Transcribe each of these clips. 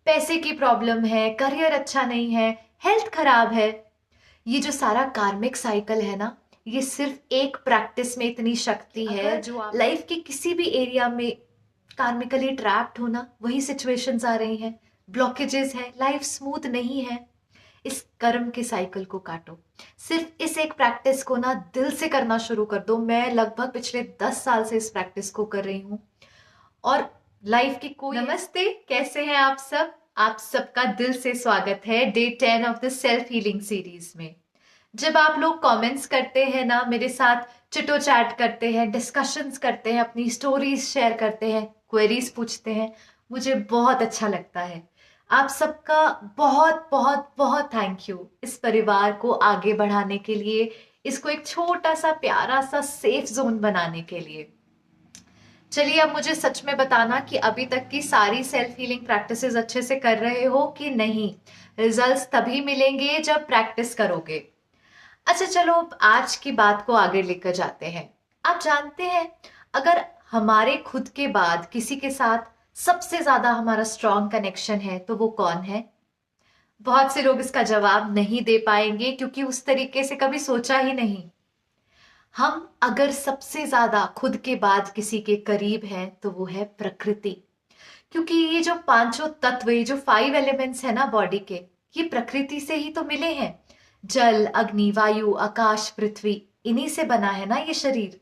पैसे की प्रॉब्लम है, करियर अच्छा नहीं है, हेल्थ खराब है। ये जो सारा कार्मिक साइकिल है ना, ये सिर्फ एक प्रैक्टिस में इतनी शक्ति है जो आप लाइफ के किसी भी एरिया में कार्मिकली ट्रैप्ड हो ना, वही सिचुएशंस आ रही हैं, ब्लॉकेजेस हैं, लाइफ स्मूथ नहीं है। इस कर्म के साइकिल को काटो। सिर्फ इस एक प्रैक्टिस को ना दिल से करना शुरू कर दो। मैं लगभग पिछले 10 साल से इस प्रैक्टिस को कर रही हूँ और लाइफ की कोई नमस्ते, कैसे हैं आप सब? आप सबका दिल से स्वागत है day 10 of the self healing series में। जब आप लोग कमेंट्स करते हैं ना, मेरे साथ चिटो चैट करते हैं, डिस्कशंस करते हैं, अपनी स्टोरीज शेयर करते हैं, क्वेरीज पूछते हैं, मुझे बहुत अच्छा लगता है। आप सबका बहुत बहुत बहुत थैंक यू इस परिवार को आगे बढ़ाने के लिए, इसको एक छोटा सा प्यारा सा सेफ जोन बनाने के लिए। चलिए अब मुझे सच में बताना कि अभी तक की सारी सेल्फ हीलिंग प्रैक्टिसेस अच्छे से कर रहे हो कि नहीं। रिजल्ट्स तभी मिलेंगे जब प्रैक्टिस करोगे। अच्छा चलो अब आज की बात को आगे लेकर जाते हैं। आप जानते हैं, अगर हमारे खुद के बाद किसी के साथ सबसे ज्यादा हमारा स्ट्रॉन्ग कनेक्शन है तो वो कौन है? बहुत से लोग इसका जवाब नहीं दे पाएंगे क्योंकि उस तरीके से कभी सोचा ही नहीं। हम अगर सबसे ज्यादा खुद के बाद किसी के करीब हैं तो वो है प्रकृति। क्योंकि ये जो पांचों तत्व, ये जो 5 एलिमेंट्स है ना बॉडी के, ये प्रकृति से ही तो मिले हैं। जल, अग्नि, वायु, आकाश, पृथ्वी, इन्हीं से बना है ना ये शरीर।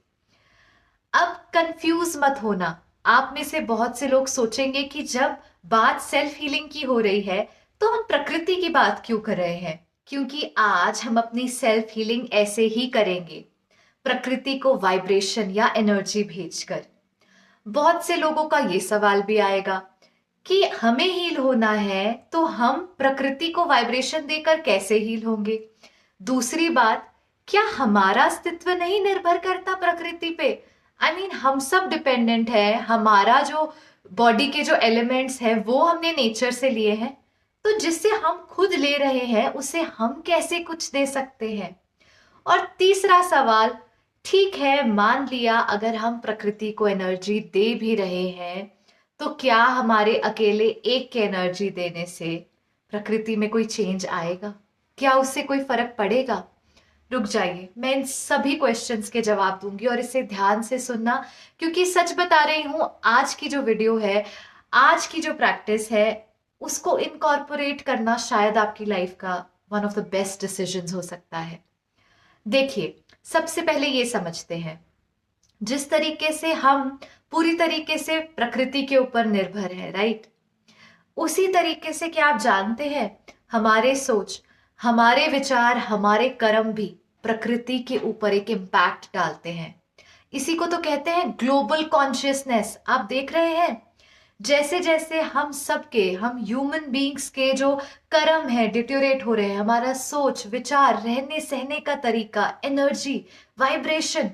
अब कंफ्यूज मत होना। आप में से बहुत से लोग सोचेंगे कि जब बात सेल्फ हीलिंग की हो रही है तो हम प्रकृति की बात क्यों कर रहे हैं? क्योंकि आज हम अपनी सेल्फ हीलिंग ऐसे ही करेंगे, प्रकृति को वाइब्रेशन या एनर्जी भेजकर। बहुत से लोगों का ये सवाल भी आएगा कि हमें हील होना है तो हम प्रकृति को वाइब्रेशन देकर कैसे हील होंगे? दूसरी बात, क्या हमारा अस्तित्व नहीं निर्भर करता प्रकृति पे? हम सब डिपेंडेंट है। हमारा जो बॉडी के जो एलिमेंट्स है वो हमने नेचर से लिए हैं, तो जिससे हम खुद ले रहे हैं उसे हम कैसे कुछ दे सकते हैं? और तीसरा सवाल, ठीक है मान लिया अगर हम प्रकृति को एनर्जी दे भी रहे हैं, तो क्या हमारे अकेले एक के एनर्जी देने से प्रकृति में कोई चेंज आएगा? क्या उससे कोई फर्क पड़ेगा? रुक जाइए, मैं इन सभी क्वेश्चंस के जवाब दूंगी और इसे ध्यान से सुनना, क्योंकि सच बता रही हूं, आज की जो वीडियो है, आज की जो प्रैक्टिस है, उसको इनकॉर्पोरेट करना शायद आपकी लाइफ का one of the best decisions हो सकता है। देखिए, सबसे पहले ये समझते हैं, जिस तरीके से हम पूरी तरीके से प्रकृति के ऊपर निर्भर है, राइट, उसी तरीके से क्या आप जानते हैं, हमारे सोच, हमारे विचार, हमारे कर्म भी प्रकृति के ऊपर एक इम्पैक्ट डालते हैं। इसी को तो कहते हैं ग्लोबल कॉन्शियसनेस। आप देख रहे हैं, जैसे जैसे हम ह्यूमन बीइंग्स के जो कर्म है डिटोरेट हो रहे हैं, हमारा सोच, विचार, रहने सहने का तरीका, एनर्जी, वाइब्रेशन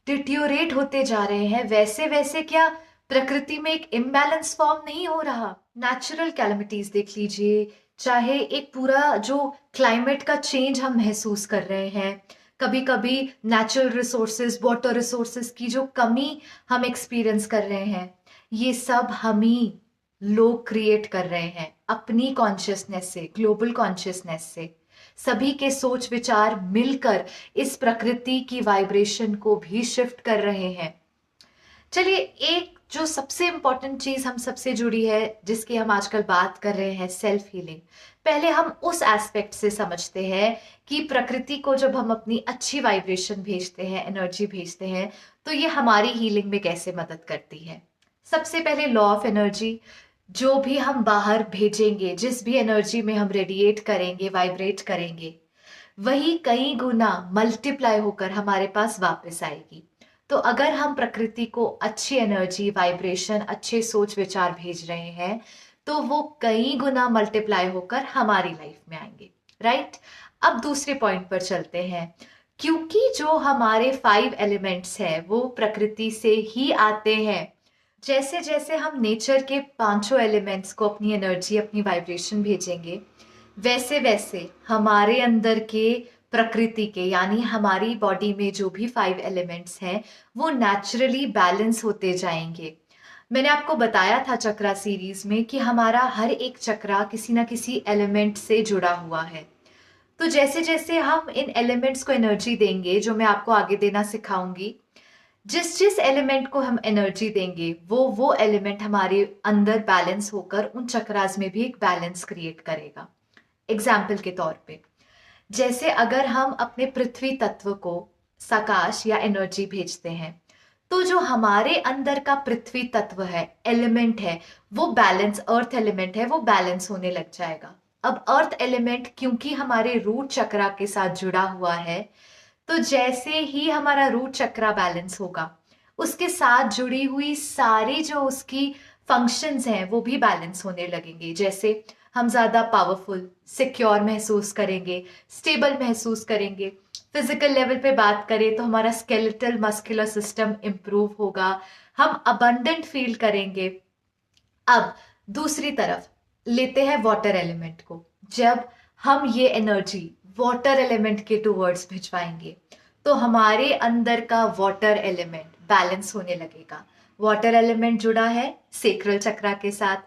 डिटोरेट होते जा रहे हैं, वैसे वैसे क्या प्रकृति में एक इम्बैलेंस फॉर्म नहीं हो रहा? नेचुरल कैलमिटीज देख लीजिए, चाहे एक पूरा जो क्लाइमेट का चेंज हम महसूस कर रहे हैं, कभी कभी नेचुरल रिसोर्सेज, वाटर रिसोर्सेज की जो कमी हम एक्सपीरियंस कर रहे हैं, ये सब हम ही लोग क्रिएट कर रहे हैं अपनी कॉन्शियसनेस से, ग्लोबल कॉन्शियसनेस से। सभी के सोच विचार मिलकर इस प्रकृति की वाइब्रेशन को भी शिफ्ट कर रहे हैं। चलिए, एक जो सबसे इंपॉर्टेंट चीज हम सबसे जुड़ी है, जिसकी हम आजकल बात कर रहे हैं, सेल्फ हीलिंग, पहले हम उस एस्पेक्ट से समझते हैं कि प्रकृति को जब हम अपनी अच्छी वाइब्रेशन भेजते हैं, एनर्जी भेजते हैं, तो ये हमारी हीलिंग में कैसे मदद करती है। सबसे पहले लॉ ऑफ एनर्जी, जो भी हम बाहर भेजेंगे, जिस भी एनर्जी में हम रेडिएट करेंगे, वाइब्रेट करेंगे, वही कई गुना मल्टीप्लाई होकर हमारे पास वापस आएगी। तो अगर हम प्रकृति को अच्छी एनर्जी, वाइब्रेशन, अच्छे सोच विचार भेज रहे हैं, तो वो कई गुना मल्टीप्लाई होकर हमारी लाइफ में आएंगे, राइट। अब दूसरे पॉइंट पर चलते हैं। क्योंकि जो हमारे 5 एलिमेंट्स हैं वो प्रकृति से ही आते हैं, जैसे जैसे हम नेचर के पांचों एलिमेंट्स को अपनी एनर्जी, अपनी वाइब्रेशन भेजेंगे, वैसे वैसे हमारे अंदर के प्रकृति के, यानी हमारी बॉडी में जो भी 5 एलिमेंट्स हैं, वो नेचुरली बैलेंस होते जाएंगे। मैंने आपको बताया था चक्रा सीरीज में कि हमारा हर एक चक्रा किसी ना किसी एलिमेंट से जुड़ा हुआ है। तो जैसे जैसे हम इन एलिमेंट्स को एनर्जी देंगे, जो मैं आपको आगे देना सिखाऊंगी, जिस जिस एलिमेंट को हम एनर्जी देंगे वो एलिमेंट हमारे अंदर बैलेंस होकर उन चक्रास में भी एक बैलेंस क्रिएट करेगा। एग्जाम्पल के तौर पे, जैसे अगर हम अपने पृथ्वी तत्व को सकाश या एनर्जी भेजते हैं, तो जो हमारे अंदर का पृथ्वी तत्व है, एलिमेंट है, वो बैलेंस, अर्थ एलिमेंट है, वो बैलेंस होने लग जाएगा। अब अर्थ एलिमेंट क्योंकि हमारे रूट चक्रा के साथ जुड़ा हुआ है, तो जैसे ही हमारा रूट चक्रा बैलेंस होगा, उसके साथ जुड़ी हुई सारी जो उसकी फंक्शंस हैं वो भी बैलेंस होने लगेंगे। जैसे हम ज्यादा पावरफुल, सिक्योर महसूस करेंगे, स्टेबल महसूस करेंगे। फिजिकल लेवल पे बात करें तो हमारा स्केलेटल मस्कुलर सिस्टम इंप्रूव होगा, हम अबंडेंट फील करेंगे। अब दूसरी तरफ लेते हैं वाटर एलिमेंट को। जब हम ये एनर्जी वाटर एलिमेंट के टूवर्ड्स भिजवाएंगे, तो हमारे अंदर का वाटर एलिमेंट बैलेंस होने लगेगा। वाटर एलिमेंट जुड़ा है सेक्रल चक्रा के साथ,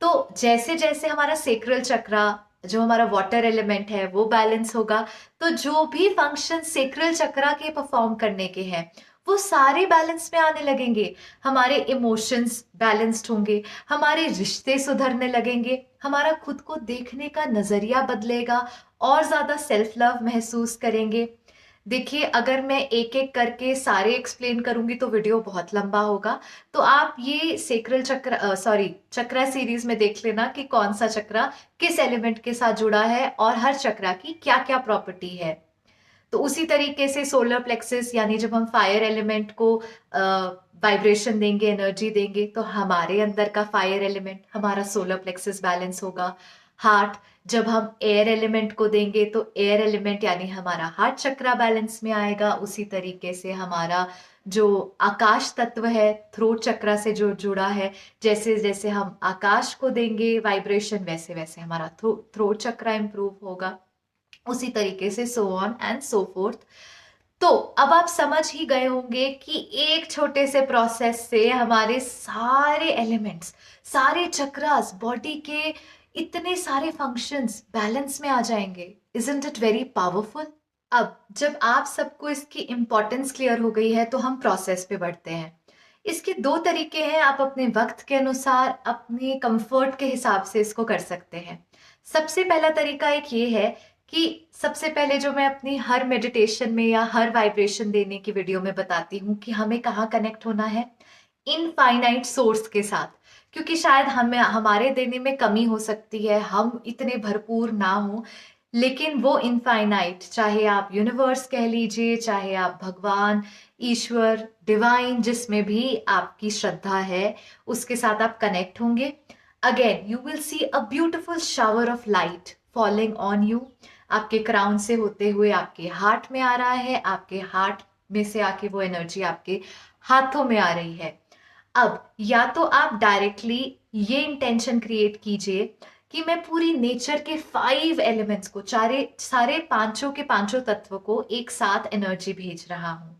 तो जैसे जैसे हमारा सेक्रल चक्रा, जो हमारा वाटर एलिमेंट है, वो बैलेंस होगा, तो जो भी फंक्शन सेक्रल चक्रा के परफॉर्म करने के हैं वो सारे बैलेंस में आने लगेंगे। हमारे इमोशंस बैलेंस्ड होंगे, हमारे रिश्ते सुधरने लगेंगे, हमारा खुद को देखने का नजरिया बदलेगा, और ज्यादा सेल्फ लव महसूस करेंगे। देखिए, अगर मैं एक एक करके सारे एक्सप्लेन करूंगी तो वीडियो बहुत लंबा होगा, तो आप ये सेक्रल चक्र चक्रा सीरीज में देख लेना कि कौन सा चक्रा किस एलिमेंट के साथ जुड़ा है और हर चक्रा की क्या क्या प्रॉपर्टी है। तो उसी तरीके से सोलर प्लेक्सस, यानी जब हम फायर एलिमेंट को वाइब्रेशन देंगे, एनर्जी देंगे, तो हमारे अंदर का फायर एलिमेंट, हमारा सोलर प्लेक्सस बैलेंस होगा। हार्ट, जब हम एयर एलिमेंट को देंगे तो एयर एलिमेंट यानी हमारा हार्ट चक्रा बैलेंस में आएगा। उसी तरीके से हमारा जो आकाश तत्व है, थ्रोट चक्रा से जो जुड़ा है, जैसे जैसे हम आकाश को देंगे वाइब्रेशन, वैसे वैसे हमारा थ्रोट चक्रा इंप्रूव होगा। उसी तरीके से so on and so fourth. तो अब आप समझ ही गए होंगे कि एक छोटे से प्रोसेस से हमारे सारे एलिमेंट्स, सारे चक्रास, बॉडी के इतने सारे फंक्शंस बैलेंस में आ जाएंगे। Isn't it very powerful? अब जब आप सबको इसकी इंपॉर्टेंस क्लियर हो गई है, तो हम प्रोसेस पे बढ़ते हैं। इसके दो तरीके हैं, आप अपने वक्त के अनुसार, अपने कंफर्ट के हिसाब से इसको कर सकते हैं। सबसे पहला तरीका एक ये है कि सबसे पहले जो मैं अपनी हर मेडिटेशन में या हर वाइब्रेशन देने की वीडियो में बताती हूँ कि हमें कहाँ कनेक्ट होना है, इनफाइनाइट सोर्स के साथ। क्योंकि शायद हमें हमारे देने में कमी हो सकती है, हम इतने भरपूर ना हो, लेकिन वो इनफाइनाइट, चाहे आप यूनिवर्स कह लीजिए, चाहे आप भगवान, ईश्वर, डिवाइन, जिसमें भी आपकी श्रद्धा है, उसके साथ आप कनेक्ट होंगे। Again you will see a beautiful shower of light falling on you. आपके क्राउन से होते हुए आपके हार्ट में आ रहा है, आपके हार्ट में से आके वो एनर्जी आपके हाथों में आ रही है। अब या तो आप डायरेक्टली ये इंटेंशन क्रिएट कीजिए कि मैं पूरी नेचर के 5 एलिमेंट्स को, सारे पांचों के पांचों तत्व को एक साथ एनर्जी भेज रहा हूं।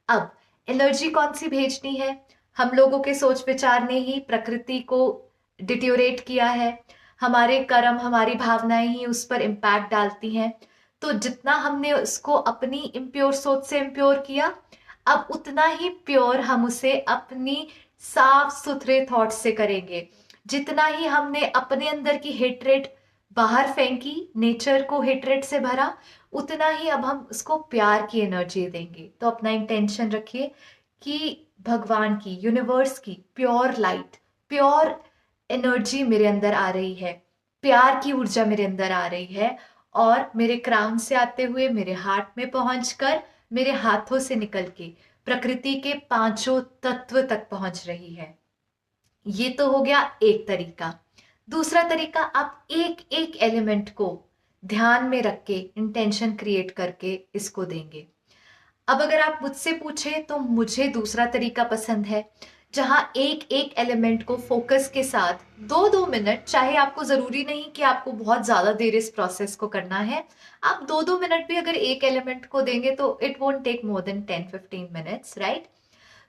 अब एनर्जी कौन सी भेजनी है? हम लोगों के सोच विचार ने ही प्रकृति को डिट्योरेट किया है, हमारे कर्म, हमारी भावनाएं ही उस पर इम्पैक्ट डालती हैं। तो जितना हमने उसको अपनी इम्प्योर सोच से इम्प्योर किया, अब उतना ही प्योर हम उसे अपनी साफ सुथरे थॉट से करेंगे। जितना ही हमने अपने अंदर की हेट्रेट बाहर फेंकी, नेचर को हेट्रेट से भरा, उतना ही अब हम उसको प्यार की एनर्जी देंगे। तो अपना इंटेंशन रखिए कि भगवान की, यूनिवर्स की प्योर लाइट, प्योर एनर्जी मेरे अंदर आ रही है, प्यार की ऊर्जा मेरे अंदर आ रही है, और मेरे क्राउन से आते हुए मेरे हार्ट में पहुंचकर मेरे हाथों से निकल के प्रकृति के पांचों तत्व तक पहुंच रही है। ये तो हो गया एक तरीका। दूसरा तरीका, आप एक एक एलिमेंट को ध्यान में रख के इंटेंशन क्रिएट करके इसको देंगे। अब अगर आप मुझसे पूछे तो मुझे दूसरा तरीका पसंद है, जहां एक एक एलिमेंट को फोकस के साथ 2-2 मिनट, चाहे आपको जरूरी नहीं कि आपको बहुत ज्यादा देर इस प्रोसेस को करना है, आप 2-2 मिनट भी अगर एक एलिमेंट को देंगे तो it won't take more than 10-15 minutes, right?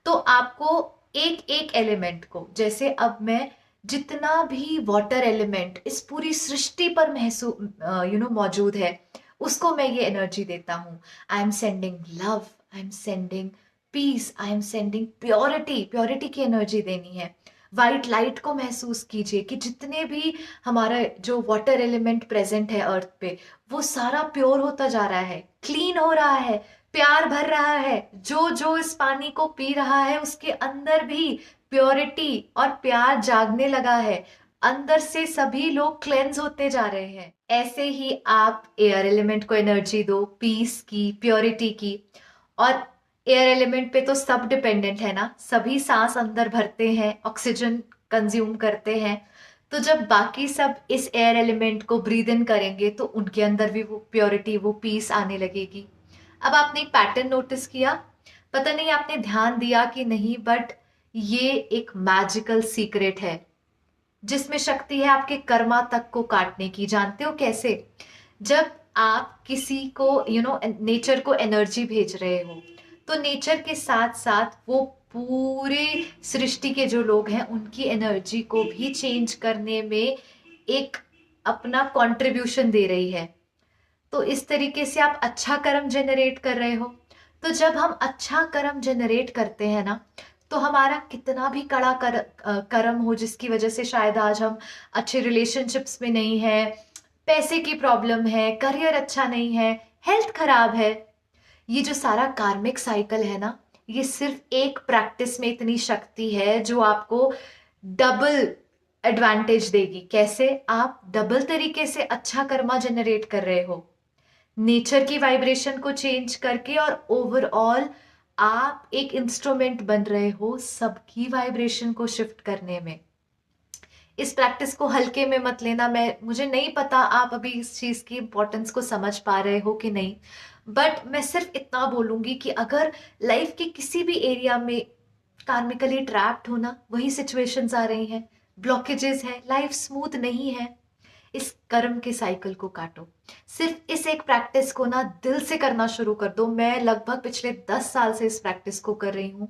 तो आपको एक एक एलिमेंट को, जैसे अब मैं जितना भी वाटर एलिमेंट इस पूरी सृष्टि पर मौजूद है, उसको मैं ये एनर्जी देता हूँ। I am sending love, I am sending peace, I am sending purity, purity की एनर्जी देनी है। वाइट लाइट को महसूस कीजिए कि जितने भी हमारा जो वाटर एलिमेंट प्रेजेंट है अर्थ पे, वो सारा प्योर होता जा रहा है, क्लीन हो रहा है, प्यार भर रहा है। जो जो इस पानी को पी रहा है उसके अंदर भी प्योरिटी और प्यार जागने लगा है। अंदर से सभी लोग क्लेंज होते जा रहे हैं। ऐसे ही आप एयर एलिमेंट को एनर्जी दो, पीस की, प्योरिटी की। और एयर एलिमेंट पे तो सब डिपेंडेंट है ना, सभी सांस अंदर भरते हैं, ऑक्सीजन कंज्यूम करते हैं। तो जब बाकी सब इस एयर एलिमेंट को ब्रीद इन करेंगे तो उनके अंदर भी वो प्योरिटी, वो पीस आने लगेगी। अब आपने एक पैटर्न नोटिस किया, पता नहीं आपने ध्यान दिया कि नहीं, बट ये एक मैजिकल सीक्रेट है जिसमें शक्ति है आपके कर्मा तक को काटने की। जानते हो कैसे? जब आप किसी को नेचर को एनर्जी भेज रहे हो, तो नेचर के साथ साथ वो पूरे सृष्टि के जो लोग हैं उनकी एनर्जी को भी चेंज करने में एक अपना कंट्रीब्यूशन दे रही है। तो इस तरीके से आप अच्छा कर्म जनरेट कर रहे हो। तो जब हम अच्छा कर्म जनरेट करते हैं ना, तो हमारा कितना भी कड़ा कर्म हो जिसकी वजह से शायद आज हम अच्छे रिलेशनशिप्स में नहीं है, पैसे की प्रॉब्लम है, करियर अच्छा नहीं है, हेल्थ खराब है, ये जो सारा कार्मिक साइकिल है ना, ये सिर्फ एक प्रैक्टिस में इतनी शक्ति है जो आपको डबल एडवांटेज देगी। कैसे? आप डबल तरीके से अच्छा कर्मा जनरेट कर रहे हो, नेचर की वाइब्रेशन को चेंज करके, और ओवरऑल आप एक इंस्ट्रूमेंट बन रहे हो सबकी वाइब्रेशन को शिफ्ट करने में। इस प्रैक्टिस को हल्के में मत लेना। मुझे नहीं पता आप अभी इस चीज की इंपॉर्टेंस को समझ पा रहे हो कि नहीं, बट मैं सिर्फ इतना बोलूंगी कि अगर लाइफ के किसी भी एरिया में कार्मिकली ट्रैप्ड हो ना, वही सिचुएशंस आ रही हैं, ब्लॉकेजेस हैं, लाइफ स्मूथ नहीं है, इस कर्म के साइकिल को काटो। सिर्फ इस एक प्रैक्टिस को ना दिल से करना शुरू कर दो। मैं लगभग पिछले 10 साल से इस प्रैक्टिस को कर रही हूँ,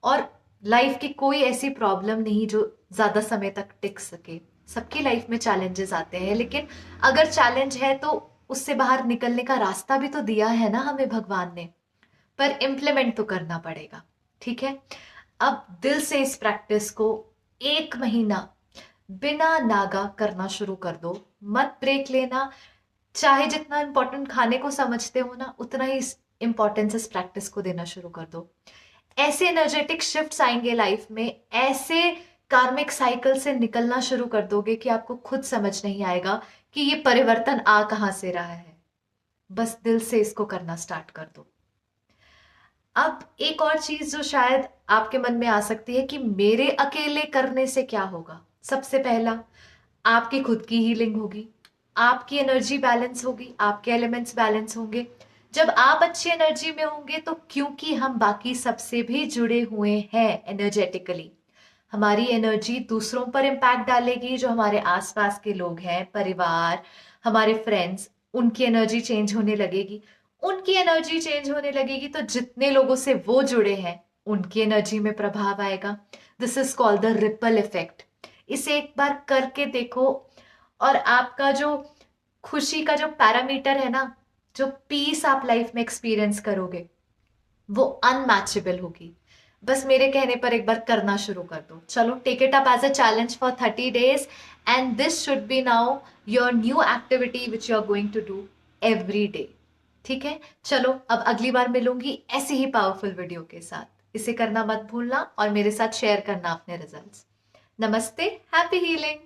और लाइफ की कोई ऐसी प्रॉब्लम नहीं जो ज्यादा समय तक टिक सके। सबकी लाइफ में चैलेंजेस आते हैं, लेकिन अगर चैलेंज है तो उससे बाहर निकलने का रास्ता भी तो दिया है ना हमें भगवान ने, पर इम्प्लीमेंट तो करना पड़ेगा। ठीक है? अब दिल से इस प्रैक्टिस को 1 महीना बिना नागा करना शुरू कर दो। मत ब्रेक लेना। चाहे जितना इंपॉर्टेंट खाने को समझते हो ना, उतना ही इंपॉर्टेंस इस प्रैक्टिस को देना शुरू कर दो। ऐसे एनर्जेटिक शिफ्ट्स आएंगे लाइफ में, ऐसे कार्मिक साइकिल से निकलना शुरू कर दोगे कि आपको खुद समझ नहीं आएगा कि ये परिवर्तन आ कहां से रहा है। बस दिल से इसको करना स्टार्ट कर दो। अब एक और चीज जो शायद आपके मन में आ सकती है कि मेरे अकेले करने से क्या होगा। सबसे पहला, आपकी खुद की हीलिंग होगी, आपकी एनर्जी बैलेंस होगी, आपके एलिमेंट्स बैलेंस होंगे। जब आप अच्छी एनर्जी में होंगे तो क्योंकि हम बाकी सबसे भी जुड़े हुए हैं एनर्जेटिकली, हमारी एनर्जी दूसरों पर इम्पैक्ट डालेगी। जो हमारे आसपास के लोग हैं, परिवार, हमारे फ्रेंड्स, उनकी एनर्जी चेंज होने लगेगी। उनकी एनर्जी चेंज होने लगेगी तो जितने लोगों से वो जुड़े हैं उनकी एनर्जी में प्रभाव आएगा। This is called the ripple effect. इसे एक बार करके देखो, और आपका जो खुशी का जो पैरामीटर है ना, जो पीस आप लाइफ में एक्सपीरियंस करोगे, वो अनमैचेबल होगी। बस मेरे कहने पर एक बार करना शुरू कर दो। चलो, take it up as a challenge for 30 days, and this should be now your new activity which you are going to do every day. ठीक है? चलो, अब अगली बार मिलूंगी ऐसी ही पावरफुल वीडियो के साथ। इसे करना मत भूलना और मेरे साथ शेयर करना अपने रिजल्ट्स। नमस्ते, हैप्पी हीलिंग।